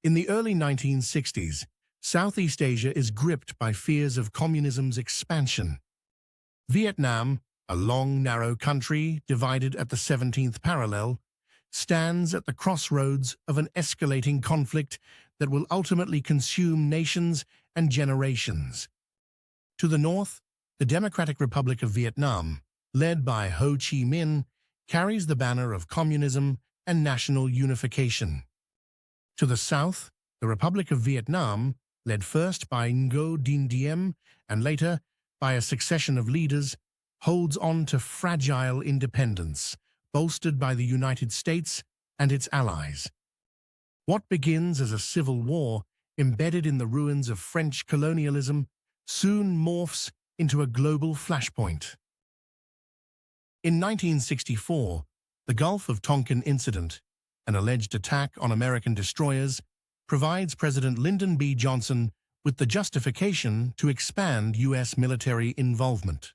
In the early 1960s, Southeast Asia is gripped by fears of communism's expansion. Vietnam, a long, narrow country divided at the 17th parallel, stands at the crossroads of an escalating conflict that will ultimately consume nations and generations. To the north, the Democratic Republic of Vietnam, led by Ho Chi Minh, carries the banner of communism and national unification. To the south, the Republic of Vietnam, led first by Ngo Dinh Diem and later by a succession of leaders, holds on to fragile independence, bolstered by the United States and its allies. What begins as a civil war, embedded in the ruins of French colonialism, soon morphs into a global flashpoint. In 1964, the Gulf of Tonkin incident, an alleged attack on American destroyers, provides President Lyndon B. Johnson with the justification to expand U.S. military involvement.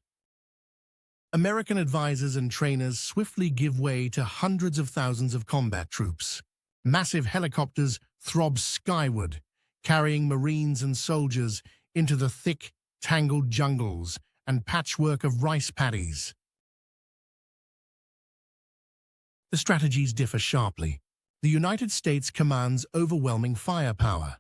American advisors and trainers swiftly give way to hundreds of thousands of combat troops. Massive helicopters throb skyward, carrying Marines and soldiers into the thick, tangled jungles and patchwork of rice paddies. The strategies differ sharply. The United States commands overwhelming firepower.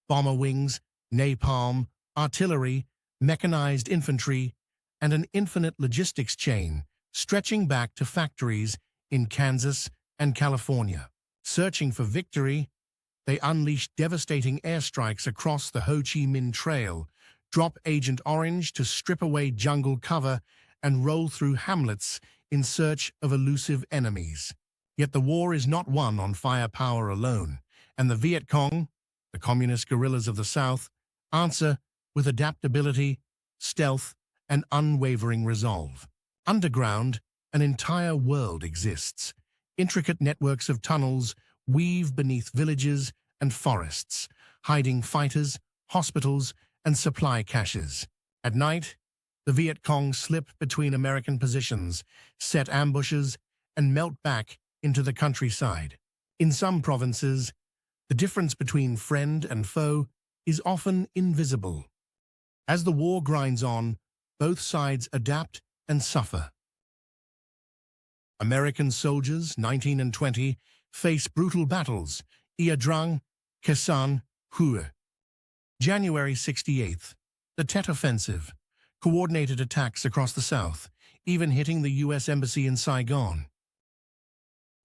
Bomber wings, napalm, artillery, mechanized infantry, and an infinite logistics chain stretching back to factories in Kansas and California. Searching for victory, they unleash devastating airstrikes across the Ho Chi Minh Trail, drop Agent Orange to strip away jungle cover, and roll through hamlets in search of elusive enemies. Yet the war is not won on firepower alone, and the Viet Cong, the communist guerrillas of the South, answer with adaptability, stealth, and unwavering resolve. Underground, an entire world exists. Intricate networks of tunnels weave beneath villages and forests, hiding fighters, hospitals, and supply caches. At night, the Viet Cong slip between American positions, set ambushes, and melt back into the countryside. In some provinces, the difference between friend and foe is often invisible. As the war grinds on, both sides adapt and suffer. American soldiers, 19 and 20, face brutal battles, Ia Drang, Khe Sanh, Hue. January 68th, the Tet Offensive, coordinated attacks across the South, even hitting the U.S. Embassy in Saigon.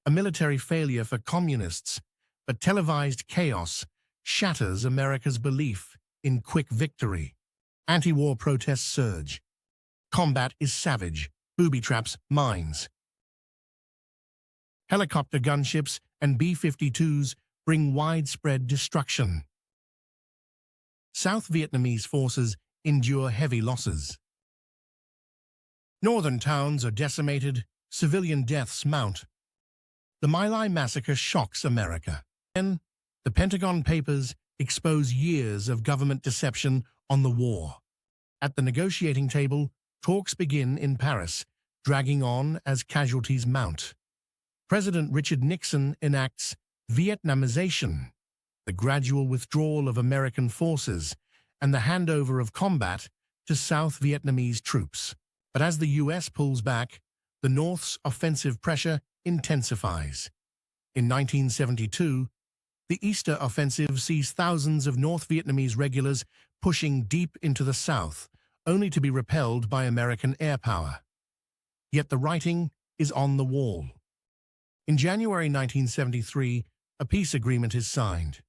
A military failure for communists, but televised chaos shatters America's belief in quick victory. Anti-war protests surge. Combat is savage, booby traps, mines. Helicopter gunships and B-52s bring widespread destruction. South Vietnamese forces endure heavy losses. Northern towns are decimated, civilian deaths mount. The My Lai massacre shocks America. Then, the Pentagon Papers expose years of government deception on the war. At the negotiating table, talks begin in Paris, dragging on as casualties mount. President Richard Nixon enacts Vietnamization, the gradual withdrawal of American forces and the handover of combat to South Vietnamese troops. But as the U.S. pulls back, the North's offensive pressure intensifies. In 1972, the Easter Offensive sees thousands of North Vietnamese regulars pushing deep into the South, only to be repelled by American air power. Yet the writing is on the wall. In January 1973, a peace agreement is signed.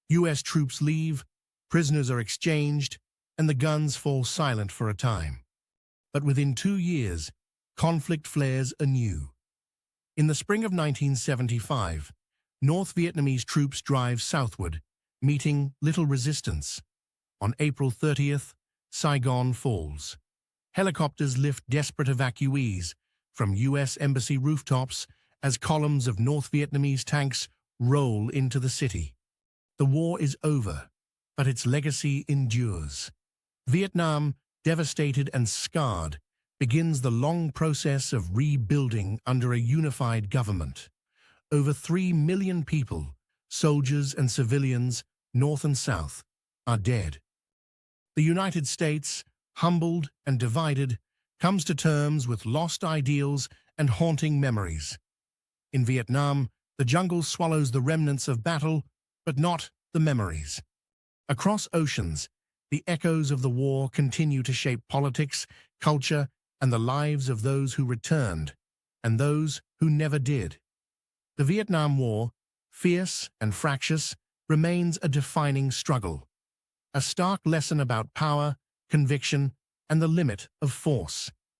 U.S. troops leave, prisoners are exchanged, and the guns fall silent for a time. But within 2 years, conflict flares anew. In the spring of 1975, North Vietnamese troops drive southward, meeting little resistance. On April 30th, Saigon falls. Helicopters lift desperate evacuees from U.S. embassy rooftops as columns of North Vietnamese tanks roll into the city. The war is over, but its legacy endures. Vietnam, devastated and scarred, begins the long process of rebuilding under a unified government. Over 3 million people, soldiers and civilians, North and South, are dead. The United States, humbled and divided, comes to terms with lost ideals and haunting memories. In Vietnam, the jungle swallows the remnants of battle, but not the memories. Across oceans, the echoes of the war continue to shape politics, culture, and the lives of those who returned, and those who never did. The Vietnam War, fierce and fractious, remains a defining struggle, a stark lesson about power, conviction, and the limit of force.